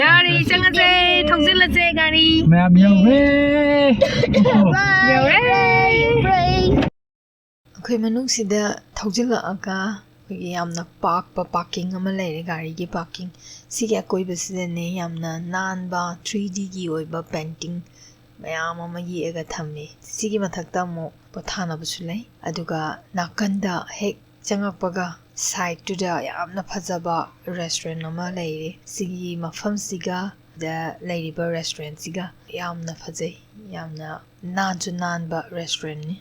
Gari changase thongsilase gari Ma'am yawre. ꯑꯩꯈꯣꯏ ꯃꯅꯨꯡꯁꯤꯗ ꯊꯧꯖꯤꯜꯂꯛꯑꯒ ꯑꯩꯈꯣꯏꯒꯤ ꯌꯥꯝꯅ ꯄꯥꯛꯄ ꯄꯥꯔꯀꯤꯡ ꯑꯃ ꯂꯩꯔꯦ ꯒꯥꯔꯤꯒꯤ ꯄꯥꯔꯀꯤꯡ ꯁꯤꯒꯤ ꯑꯀꯣꯏꯕꯁꯤꯗꯅꯦ ꯌꯥꯝꯅ ꯅꯥꯟꯕ 3Dꯒꯤ ꯑꯣꯏꯕ ꯄꯦꯟꯇꯤꯡ ꯃꯌꯥꯝ ꯑꯃ ꯌꯦꯛꯑꯒ ꯊꯝꯃꯦ ꯁꯤꯒꯤ ꯃꯊꯛꯇ ꯑꯃꯨꯛ ꯄꯣꯊꯥꯅꯕꯁꯨ ꯂꯩ ꯑꯗꯨꯒ ꯅꯥꯀꯟꯗ ꯍꯦꯛ ꯆꯪꯉꯛꯄꯒ ꯁꯥꯏꯠꯇꯨꯗ ꯌꯥꯝꯅ ꯐꯖꯕ ꯔꯦꯁꯇꯨꯔꯦꯟ ꯑꯃ ꯂꯩꯔꯦ ꯁꯤꯒꯤ ꯃꯐꯝꯁꯤꯒ ꯗ ꯂꯩꯔꯤꯕ ꯔꯦꯁꯇꯨꯔꯦꯟꯁꯤꯒ ꯌꯥꯝꯅ ꯐꯖꯩ ꯌꯥꯝꯅ ꯅꯥꯟꯁꯨ ꯅꯥꯟꯕ ꯔꯦꯁꯇꯨꯔꯦꯟꯅꯤ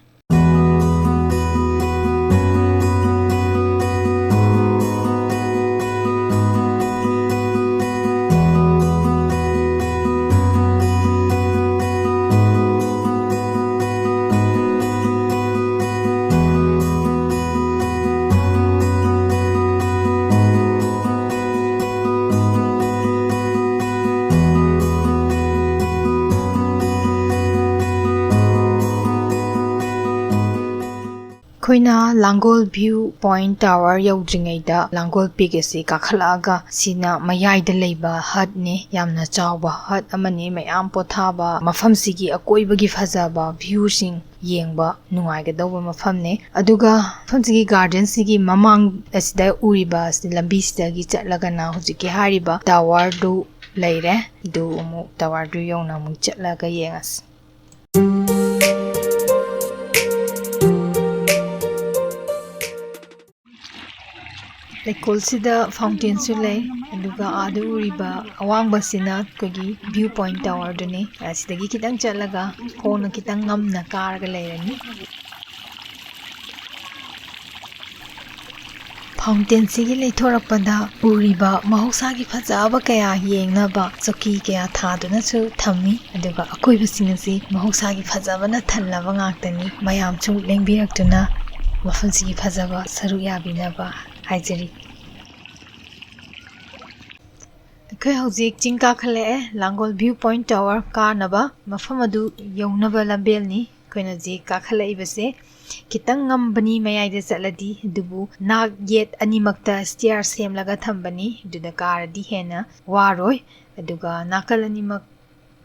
ꯑꯩꯈꯣꯏꯅ ꯂꯥꯡꯒꯣꯜ ꯚ꯭ꯌꯨ ꯄꯣꯏꯟꯠ ꯇꯥꯋꯔ ꯌꯧꯗ꯭ꯔꯤꯉꯩꯗ ꯂꯥꯡꯒꯣꯜ ꯄꯤꯛ ꯑꯁꯤ ꯀꯥꯈꯠꯂꯛꯑꯒ ꯁꯤꯅ ꯃꯌꯥꯏꯗ ꯂꯩꯕ ꯍꯠꯅꯤ ꯌꯥꯝꯅ ꯆꯥꯎꯕ ꯍꯠ ꯑꯃꯅꯤ ꯃꯌꯥꯝ ꯄꯣꯊꯥꯕ ꯃꯐꯝꯁꯤꯒꯤ ꯑꯀꯣꯏꯕꯒꯤ ꯐꯖꯕ ꯚ꯭ꯌꯨꯁꯤꯡ ꯌꯦꯡꯕ ꯅꯨꯡꯉꯥꯏꯒꯗꯧꯕ ꯃꯐꯝꯅꯤ ꯑꯗꯨꯒ ꯃꯐꯝꯁꯤꯒꯤ ꯒꯥꯔꯗꯦꯟꯁꯤꯒꯤ ꯃꯃꯥꯡ ꯑꯁꯤꯗ ꯎꯔꯤꯕ ꯂꯝꯕꯤꯁꯤꯗꯒꯤ ꯆꯠꯂꯒꯅ ꯍꯧꯖꯤꯛꯀꯤ ꯍꯥꯏꯔꯤꯕ ꯇꯥꯋꯔꯗꯨ ꯂꯩꯔꯦ ꯑꯗꯨ ꯑꯃꯨꯛ ꯇꯥꯋꯔꯗꯨ ꯌꯧꯅ ꯑꯃꯨꯛ ꯆꯠꯂꯒ ꯌꯦꯡꯉꯁꯤ ꯂꯩꯀꯣꯜꯁꯤꯗ ꯐꯥꯎꯟꯇꯦꯟꯁꯨ ꯂꯩ ꯑꯗꯨꯒ ꯑꯥꯗ ꯎꯔꯤꯕ ꯑꯋꯥꯡꯕꯁꯤꯅ ꯑꯩꯈꯣꯏꯒꯤ ꯚ꯭ꯌꯨ ꯄꯣꯏꯟꯠ ꯇꯥꯋꯔꯗꯨꯅꯤ ꯑꯁꯤꯗꯒꯤ ꯈꯤꯇꯪ ꯆꯠꯂꯒ ꯈꯣꯡꯅ ꯈꯤꯇꯪ ꯉꯝꯅ ꯀꯥꯔꯒ ꯂꯩꯔꯅꯤ ꯐꯥꯎꯟꯇꯦꯟꯁꯤꯒꯤ ꯂꯩꯊꯣꯔꯛꯄꯗ ꯎꯔꯤꯕ ꯃꯍꯧꯁꯥꯒꯤ ꯐꯖꯕ ꯀꯌꯥ ꯌꯦꯡꯅꯕ ꯆꯧꯀꯤ ꯀꯌꯥ ꯊꯥꯗꯨꯅꯁꯨ ꯊꯝꯃꯤ ꯑꯗꯨꯒ ꯑꯀꯣꯏꯕꯁꯤꯡ ꯑꯁꯤ ꯃꯍꯧꯁꯥꯒꯤ ꯐꯖꯕꯅ ꯊꯜꯂꯕ ꯉꯥꯛꯇꯅꯤ ꯃꯌꯥꯝꯁꯨ ꯂꯦꯡꯕꯤꯔꯛꯇꯨꯅ ꯃꯐꯝꯁꯤꯒꯤ ꯐꯖꯕ ꯁꯔꯨꯛ ꯌꯥꯕꯤꯅꯕ ꯍꯥꯏꯖꯔꯤ ꯑꯩꯈꯣꯏ ꯍꯧꯖꯤꯛ ꯆꯤꯡ ꯀꯥꯈꯠꯂꯛꯑꯦ ꯂꯥꯡꯒꯣꯜ ꯚ꯭ꯌꯨ ꯄꯣꯏꯟꯠ ꯇꯥꯋꯔ ꯀꯥꯅꯕ ꯃꯐꯝ ꯑꯗꯨ ꯌꯧꯅꯕ ꯂꯝꯕꯦꯜꯅꯤ ꯑꯩꯈꯣꯏꯅ ꯍꯧꯖꯤꯛ ꯀꯥꯈꯠꯂꯛꯏꯕꯁꯦ ꯈꯤꯇꯪ ꯉꯝꯕꯅꯤ ꯃꯌꯥꯏꯗ ꯆꯠꯂꯗꯤ ꯑꯗꯨꯕꯨ ꯅꯥꯛ ꯌꯦꯠ ꯑꯅꯤꯃꯛꯇ ꯁ꯭ꯇꯤꯌꯔ ꯁꯦꯝꯂꯒ ꯊꯝꯕꯅꯤ ꯑꯗꯨꯗ ꯀꯥꯔꯗꯤ ꯍꯦꯟꯅ ꯋꯥꯔꯣꯏ ꯑꯗꯨꯒ ꯅꯥꯀꯜ ꯑꯅꯤꯃꯛ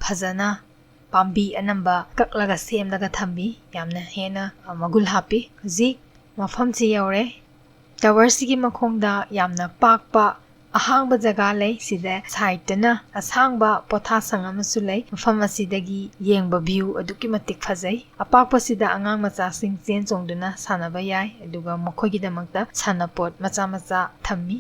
ꯐꯖꯅ ꯄꯥꯝꯕꯤ ꯑꯅꯝꯕ ꯀꯛꯂꯒ ꯁꯦꯝꯂꯒ ꯊꯝꯕꯤ ꯌꯥꯝꯅ ꯍꯦꯟꯅ ꯃꯒꯨꯟ ꯍꯥꯞꯄꯤ ꯍꯧꯖꯤꯛ ꯃꯐꯝꯁꯤ ꯌꯧꯔꯦ ꯇꯥꯋꯔꯁꯤꯒꯤ ꯃꯈꯣꯡꯗ ꯌꯥꯝꯅ ꯄꯥꯛꯄ ꯑꯍꯥꯡꯕ ꯖꯒꯥ ꯂꯩ ꯁꯤꯗ ꯁꯥꯏꯠꯇꯅ ꯑꯁꯥꯡꯕ ꯄꯣꯊꯥꯁꯪ ꯑꯃꯁꯨ ꯂꯩ ꯃꯐꯝ ꯑꯁꯤꯗꯒꯤ ꯌꯦꯡꯕ ꯚ꯭ꯌꯨ ꯑꯗꯨꯛꯀꯤ ꯃꯇꯤꯛ ꯐꯖꯩ ꯑꯄꯥꯛꯄꯁꯤꯗ ꯑꯉꯥꯡ ꯃꯆꯥꯁꯤꯡ ꯆꯦꯟ ꯆꯣꯡꯗꯨꯅ ꯁꯥꯟꯅꯕ ꯌꯥꯏ ꯑꯗꯨꯒ ꯃꯈꯣꯏꯒꯤꯗꯃꯛꯇ ꯁꯥꯟꯅꯄꯣꯠ ꯃꯆꯥ ꯃꯆꯥ ꯊꯝꯃꯤ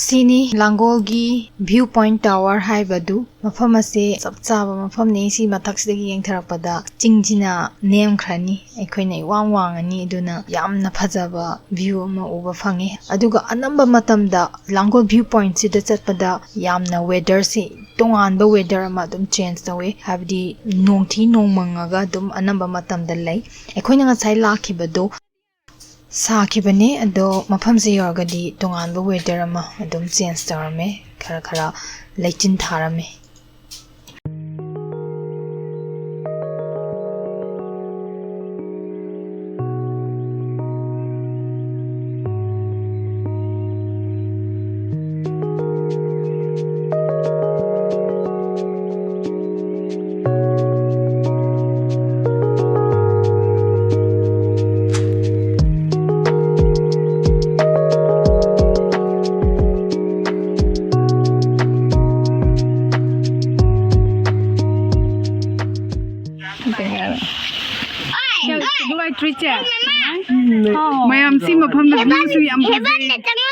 ꯁꯤꯅꯤ ꯂꯥꯡꯒꯣꯜꯒꯤ ꯚ꯭ꯌꯨ ꯄꯣꯏꯟꯠ ꯇꯥꯋꯔ ꯍꯥꯏꯕꯗꯨ ꯃꯐꯝ ꯑꯁꯤ ꯆꯞ ꯆꯥꯕ ꯃꯐꯝꯅꯤ ꯁꯤ ꯃꯊꯛꯁꯤꯗꯒꯤ ꯌꯦꯡꯊꯔꯛꯄꯗ ꯆꯤꯡꯁꯤꯅ ꯅꯦꯝꯈ꯭ꯔꯅꯤ ꯑꯩꯈꯣꯏꯅ ꯏꯋꯥꯡ ꯋꯥꯡꯉꯅꯤ ꯑꯗꯨꯅ ꯌꯥꯝꯅ ꯐꯖꯕ ꯚ꯭ꯌꯨ ꯑꯃ ꯎꯕ ꯐꯪꯉꯤ ꯑꯗꯨꯒ ꯑꯅꯝꯕ ꯃꯇꯝꯗ ꯂꯥꯡꯒꯣꯜ ꯚ꯭ꯌꯨ ꯄꯣꯏꯟꯠꯁꯤꯗ ꯆꯠꯄꯗ ꯌꯥꯝꯅ ꯋꯦꯗꯔꯁꯤ ꯇꯣꯉꯥꯟꯕ ꯋꯦꯗꯔ ꯑꯃ ꯑꯗꯨꯝ ꯆꯦꯟꯖ ꯇꯧꯋꯤ ꯍꯥꯏꯕꯗꯤ ꯅꯣꯡꯊꯤ ꯅꯣꯡꯃꯪꯉꯒ ꯑꯗꯨꯝ ꯑꯅꯝꯕ ꯃꯇꯝꯗ ꯂꯩ ꯑꯩꯈꯣꯏꯅ ꯉꯁꯥꯏ ꯂꯥꯛꯈꯤꯕꯗꯣ ꯁꯥꯈꯤꯕꯅꯤ ꯑꯗꯣ ꯃꯐꯝꯁꯦ ꯌꯧꯔꯒꯗꯤ ꯇꯣꯉꯥꯟꯕ ꯋꯦꯗꯔ ꯑꯃ ꯑꯗꯨꯝ ꯆꯦꯟꯖ ꯇꯧꯔꯝꯃꯦ ꯈꯔ ꯂꯩꯆꯤꯟ ꯊꯥꯔꯝꯃꯦ ꯅꯨꯡꯉꯥꯏꯇ꯭ꯔꯤꯁꯦ ꯃꯌꯥꯝ ꯁꯤ ꯃꯐꯝꯗ ꯚ꯭ꯌꯨꯁꯨ ꯌꯥꯝ ꯐꯖꯩ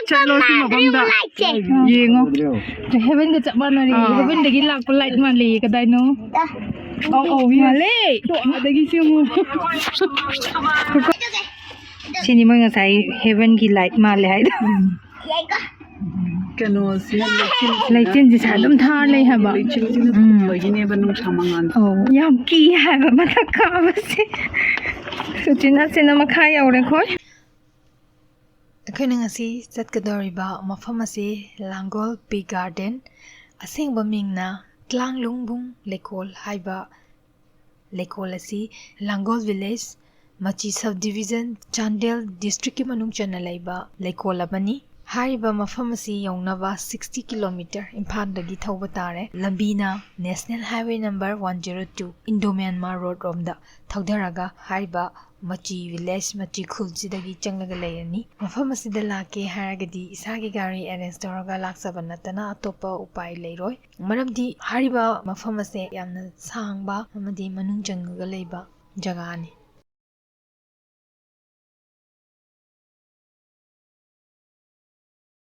ꯆꯠꯂꯣ ꯁꯤ ꯃꯐꯝꯗ ꯌꯦꯡꯉꯣ ꯍꯦꯚꯦꯟꯒ ꯆꯞ ꯃꯥꯟꯅꯔꯦ ꯍꯦꯚꯦꯟꯗꯒꯤ ꯂꯥꯛꯄ ꯂꯥꯏꯠ ꯃꯥꯜꯂꯦ ꯀꯗꯥꯏꯅꯣ ꯃꯥꯜꯂꯦ ꯑꯗꯒꯤ ꯁꯤꯃꯨ ꯁꯤꯅꯤ ꯃꯣꯏ ꯉꯁꯥꯏ ꯍꯦꯚꯦꯟꯒꯤ ꯂꯥꯏꯠ ꯃꯥꯜꯂꯦ ꯍꯥꯏꯗꯣ ꯀꯩꯅꯣꯁꯤꯅ ꯂꯩꯆꯤꯟꯁꯤ ꯑꯗꯨꯝ ꯊꯥꯔ ꯂꯩ ꯍꯥꯏꯕ ꯂꯩꯆꯤꯟꯁꯤꯅ ꯊꯨꯝꯕꯒꯤꯅꯦꯕ ꯅꯨꯡꯁꯥ ꯃꯉꯥꯜ ꯌꯥꯝ ꯀꯤ ꯍꯥꯏꯕ ꯃꯊꯛ ꯀꯥꯕꯁꯦ ꯁꯨꯆꯤꯟꯅ ꯃꯈꯥ ꯌꯧꯔꯦ ꯈꯣꯏ ꯑꯩꯈꯣꯏꯅ ꯉꯁꯤ ꯆꯠꯀꯗꯧꯔꯤꯕ ꯃꯐꯝ ꯑꯁꯤ ꯂꯥꯡꯒꯣꯜ ꯄꯤ ꯒꯥꯔꯗꯦꯟ ꯑꯁꯦꯡꯕ ꯃꯤꯡꯅ ꯀ꯭ꯂꯥꯡꯂꯨꯡꯕꯨꯡ ꯂꯩꯀꯣꯜ ꯍꯥꯏꯕ ꯂꯩꯀꯣꯜ ꯑꯁꯤ ꯂꯥꯡꯒꯣꯜ ꯚꯤꯂꯦꯖ ꯃꯆꯤ ꯁꯕ ꯗꯤꯚꯤꯖꯟ ꯆꯥꯟꯗꯦꯜ ꯗꯤꯁꯇ꯭ꯔꯤꯛꯀꯤ ꯃꯅꯨꯡ ꯆꯟꯅ ꯂꯩꯕ ꯂꯩꯀꯣꯜ ꯑꯃꯅꯤ ꯍꯥꯏꯔꯤꯕ ꯃꯐꯝ ꯑꯁꯤ ꯌꯧꯅꯕ 60 ꯀꯤꯂꯣꯃꯤꯇꯔ ꯏꯝꯐꯥꯜꯗꯒꯤ ꯊꯧꯕ ꯇꯥꯔꯦ ꯂꯝꯕꯤꯅ national highway number 102 Indo Myanmar road ꯔꯣꯝꯗ ꯊꯧꯙꯔꯒ ꯍꯥꯏꯔꯤꯕ ꯃꯆꯤ ꯚꯤꯂꯦꯖ ꯃꯆꯤ ꯈꯨꯜꯁꯤꯗꯒꯤ ꯆꯪꯂꯒ ꯂꯩꯔꯅꯤ ꯃꯐꯝ ꯑꯁꯤꯗ ꯂꯥꯛꯀꯦ ꯍꯥꯏꯔꯒꯗꯤ ꯏꯁꯥꯒꯤ ꯒꯥꯔꯤ ꯑꯦꯔꯦꯟꯖ ꯇꯧꯔꯒ ꯂꯥꯛꯆꯕ ꯅꯠꯇꯅ ꯑꯇꯣꯞꯄ ꯎꯄꯥꯏ ꯂꯩꯔꯣꯏ ꯃꯔꯝꯗꯤ ꯍꯥꯏꯔꯤꯕ ꯃꯐꯝ ꯑꯁꯦ ꯌꯥꯝꯅ ꯁꯥꯡꯕ ꯑꯃꯗꯤ ꯃꯅꯨꯡ ꯆꯪꯉꯒ ꯂꯩꯕ ꯖꯒꯥꯅꯤ